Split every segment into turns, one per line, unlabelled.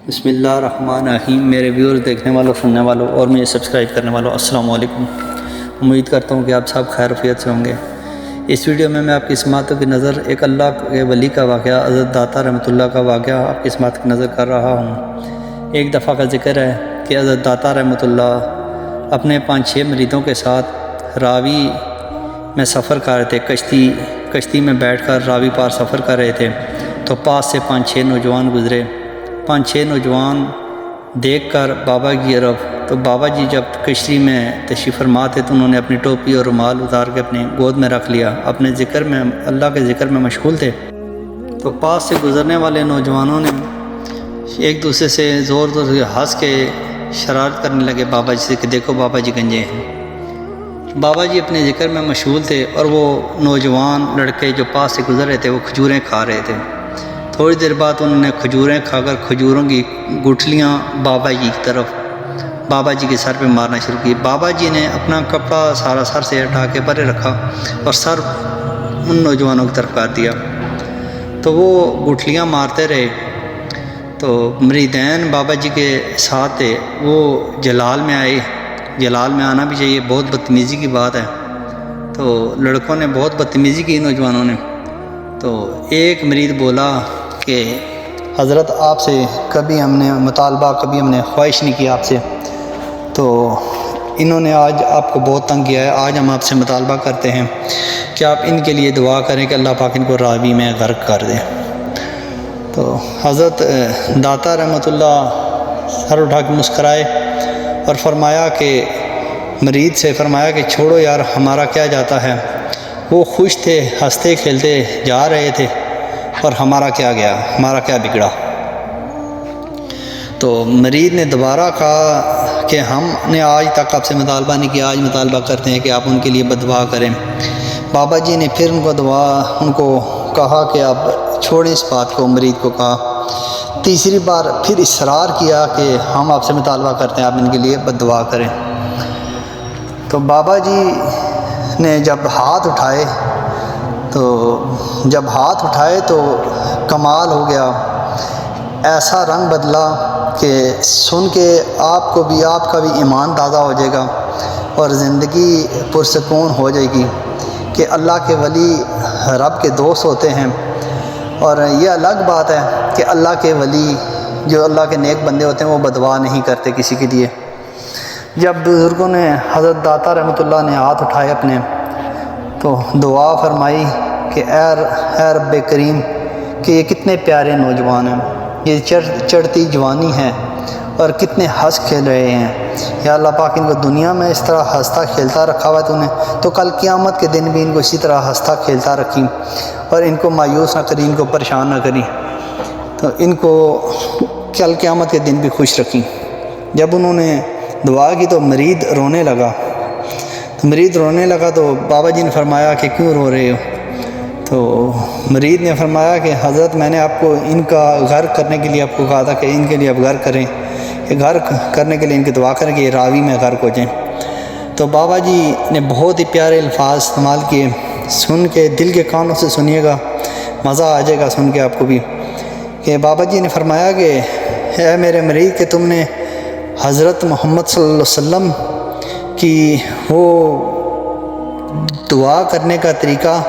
بسم اللہ الرحمن الرحیم۔ میرے ویورز، دیکھنے والوں، سننے والوں اور مجھے سبسکرائب کرنے والوں، السلام علیکم۔ امید کرتا ہوں کہ آپ سب خیر وفیت سے ہوں گے۔ اس ویڈیو میں آپ کی سماعتوں کی نظر ایک اللہ کے ولی کا واقعہ، حضرت داتا رحمۃ اللہ کا واقعہ آپ کی سماعت کی نظر کر رہا ہوں۔ ایک دفعہ کا ذکر ہے کہ حضرت داتا رحمۃ اللہ اپنے 5-6 مریدوں کے ساتھ راوی میں سفر کر رہے تھے۔ کشتی میں بیٹھ کر راوی پار سفر کر رہے تھے تو پاس سے 5-6 نوجوان گزرے۔ 5-6 نوجوان دیکھ کر بابا کی طرف، تو بابا جی جب کشتی میں تشریف فرما تھے تو انہوں نے اپنی ٹوپی اور رومال اتار کے اپنی گود میں رکھ لیا، اپنے ذکر میں، اللہ کے ذکر میں مشغول تھے۔ تو پاس سے گزرنے والے نوجوانوں نے ایک دوسرے سے زور سے ہنس کے شرارت کرنے لگے بابا جی سے کہ دیکھو بابا جی گنجے ہیں۔ بابا جی اپنے ذکر میں مشغول تھے اور وہ نوجوان لڑکے جو پاس سے گزر رہے تھے وہ کھجوریں کھا رہے تھے۔ تھوڑی دیر بعد انہوں نے کھجوریں کھا کر کھجوروں کی گٹھلیاں بابا جی کی طرف، بابا جی کے سر پہ مارنا شروع کی۔ بابا جی نے اپنا کپڑا سارا سر سے ہٹا کے پرے رکھا اور سر ان نوجوانوں کی طرف کر دیا، تو وہ گٹھلیاں مارتے رہے۔ تو مریدین بابا جی کے ساتھ تھے، وہ جلال میں آئے۔ جلال میں آنا بھی چاہیے، بہت بدتمیزی کی بات ہے۔ تو لڑکوں نے بہت بدتمیزی کی نوجوانوں نے۔ تو ایک مرید بولا کہ حضرت آپ سے کبھی ہم نے مطالبہ، کبھی ہم نے خواہش نہیں کی آپ سے، تو انہوں نے آج آپ کو بہت تنگ کیا ہے، آج ہم آپ سے مطالبہ کرتے ہیں کہ آپ ان کے لیے دعا کریں کہ اللہ پاک ان کو راوی میں غرق کر دے۔ تو حضرت داتا رحمۃ اللہ سر اٹھا کے مسکرائے اور فرمایا کہ مرید سے فرمایا کہ چھوڑو یار، ہمارا کیا جاتا ہے۔ وہ خوش تھے، ہنستے کھیلتے جا رہے تھے، اور ہمارا کیا گیا، ہمارا کیا بگڑا۔ تو مرید نے دوبارہ کہا کہ ہم نے آج تک آپ سے مطالبہ نہیں کیا، آج مطالبہ کرتے ہیں کہ آپ ان کے لیے بددعا کریں۔ بابا جی نے پھر ان کو کہا کہ آپ چھوڑیں اس بات کو، مرید کو کہا۔ تیسری بار پھر اصرار کیا کہ ہم آپ سے مطالبہ کرتے ہیں آپ ان کے لیے بددعا کریں۔ تو بابا جی نے جب ہاتھ اٹھائے تو کمال ہو گیا، ایسا رنگ بدلا کہ سن کے آپ کا بھی ایمان تازہ ہو جائے گا اور زندگی پرسکون ہو جائے گی کہ اللہ کے ولی رب کے دوست ہوتے ہیں۔ اور یہ الگ بات ہے کہ اللہ کے ولی جو اللہ کے نیک بندے ہوتے ہیں وہ بددعا نہیں کرتے کسی کے لیے۔ جب بزرگوں نے، حضرت داتا رحمۃ اللہ نے ہاتھ اٹھائے اپنے، تو دعا فرمائی کہ اے رب کریم، کہ یہ کتنے پیارے نوجوان ہیں، یہ چڑھتی جوانی ہے اور کتنے ہنس کھیل رہے ہیں۔ یا اللہ پاک ان کو دنیا میں اس طرح ہنستا کھیلتا رکھا ہوا ہے تو نے، تو کل قیامت کے دن بھی ان کو اسی طرح ہنستا کھیلتا رکھی اور ان کو مایوس نہ کری، ان کو پریشان نہ کری، تو ان کو کل قیامت کے دن بھی خوش رکھی۔ جب انہوں نے دعا کی تو مرید رونے لگا۔ تو بابا جی نے فرمایا کہ کیوں رو رہے ہو؟ تو مرید نے فرمایا کہ حضرت میں نے آپ کو ان کا غرق کرنے کے لیے آپ کو کہا تھا کہ ان کے لیے آپ غرق کریں، کہ غرق کرنے کے لیے ان کی دعا کریں کہ یہ راوی میں غرق ہو جائیں۔ تو بابا جی نے بہت ہی پیارے الفاظ استعمال کیے، سن کے دل کے کانوں سے سنیے گا، مزہ آ جائے گا سن کے آپ کو بھی، کہ بابا جی نے فرمایا کہ اے میرے مرید، کہ تم نے حضرت محمد صلی اللہ علیہ وسلم کی وہ دعا کرنے کا طریقہ،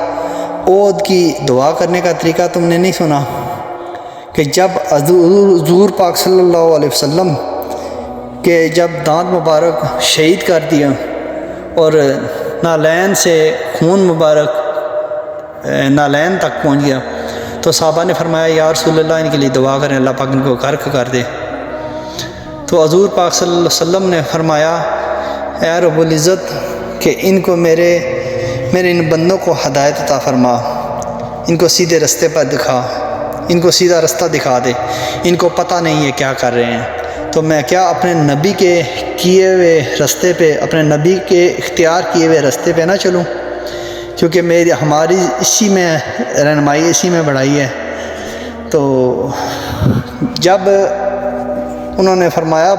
عود کی دعا کرنے کا طریقہ تم نے نہیں سنا، کہ جب حضور پاک صلی اللہ علیہ وسلم کے جب دانت مبارک شہید کر دیا اور نالین سے خون مبارک نالین تک پہنچ گیا، تو صحابہ نے فرمایا یا رسول اللہ ان کے لیے دعا کریں، اللہ پاک ان کو غرق کر دے۔ تو حضور پاک صلی اللہ علیہ وسلم نے فرمایا اے رب العزت، کہ ان کو میرے ان بندوں کو ہدایت عطا فرما، ان کو سیدھے رستے پر دکھا، ان کو سیدھا رستہ دکھا دے، ان کو پتہ نہیں ہے کیا کر رہے ہیں، تو میں کیا اپنے نبی کے کیے ہوئے رستے پہ، اپنے نبی کے اختیار کیے ہوئے رستے پہ نہ چلوں، کیونکہ ہماری اسی میں رہنمائی، اسی میں بڑائی ہے۔ تو جب انہوں نے فرمایا،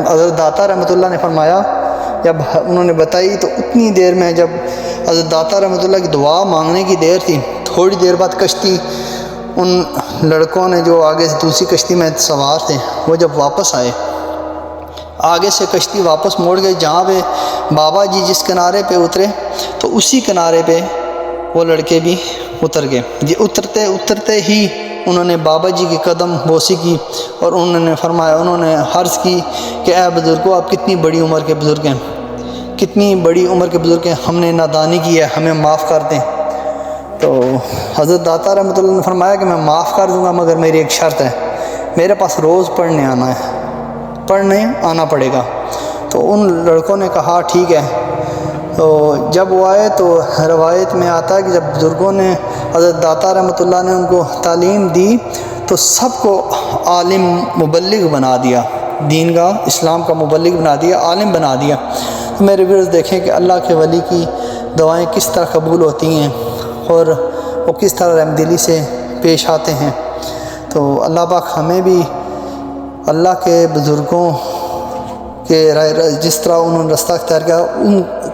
حضرت داتا رحمۃ اللہ نے فرمایا، جب انہوں نے بتائی تو اتنی دیر میں، جب حضرت داتا رحمۃ اللہ کی دعا مانگنے کی دیر تھی، تھوڑی دیر بعد کشتی
ان لڑکوں نے جو آگے سے دوسری کشتی میں سوار تھے، وہ جب واپس آئے، آگے سے کشتی واپس موڑ گئی، جہاں پہ بابا جی جس کنارے پہ اترے تو اسی کنارے پہ وہ لڑکے بھی اتر گئے جی۔ اترتے ہی انہوں نے بابا جی کی قدم بوسی کی اور انہوں نے فرمایا، انہوں نے عرض کی کہ اے بزرگوں، آپ کتنی بڑی عمر کے بزرگ ہیں، کتنی بڑی عمر کے بزرگ ہیں، ہم نے نادانی کی ہے، ہمیں معاف کر دیں۔ تو حضرت داتا رحمۃ اللہ نے فرمایا کہ میں معاف کر دوں گا، مگر میری ایک شرط ہے، میرے پاس روز پڑھنے آنا پڑے گا۔ تو ان لڑکوں نے کہا ٹھیک ہے۔ تو جب وہ آئے تو روایت میں آتا ہے کہ جب بزرگوں نے، حضرت داتا رحمۃ اللہ نے ان کو تعلیم دی تو سب کو عالم مبلغ بنا دیا، دین کا، اسلام کا مبلغ بنا دیا، عالم بنا دیا۔ تو میرے ویورز دیکھیں کہ اللہ کے ولی کی دعائیں کس طرح قبول ہوتی ہیں اور وہ کس طرح رحمدلی سے پیش آتے ہیں۔ تو اللہ پاک ہمیں بھی اللہ کے بزرگوں کہ جس طرح انہوں نے رستہ اختیار کیا،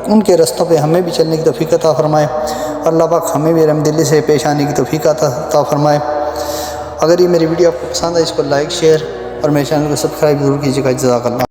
ان کے رستوں پہ ہمیں بھی چلنے کی توفیق عطا فرمائے۔ اللہ پاک ہمیں بھی رحمدلی سے پیش آنے کی توفیق عطا فرمائے۔ اگر یہ میری ویڈیو آپ کو پسند ہے، اس کو لائک، شیئر اور میرے چینل کو سبسکرائب ضرور کیجیے گا۔ جزاک اللہ۔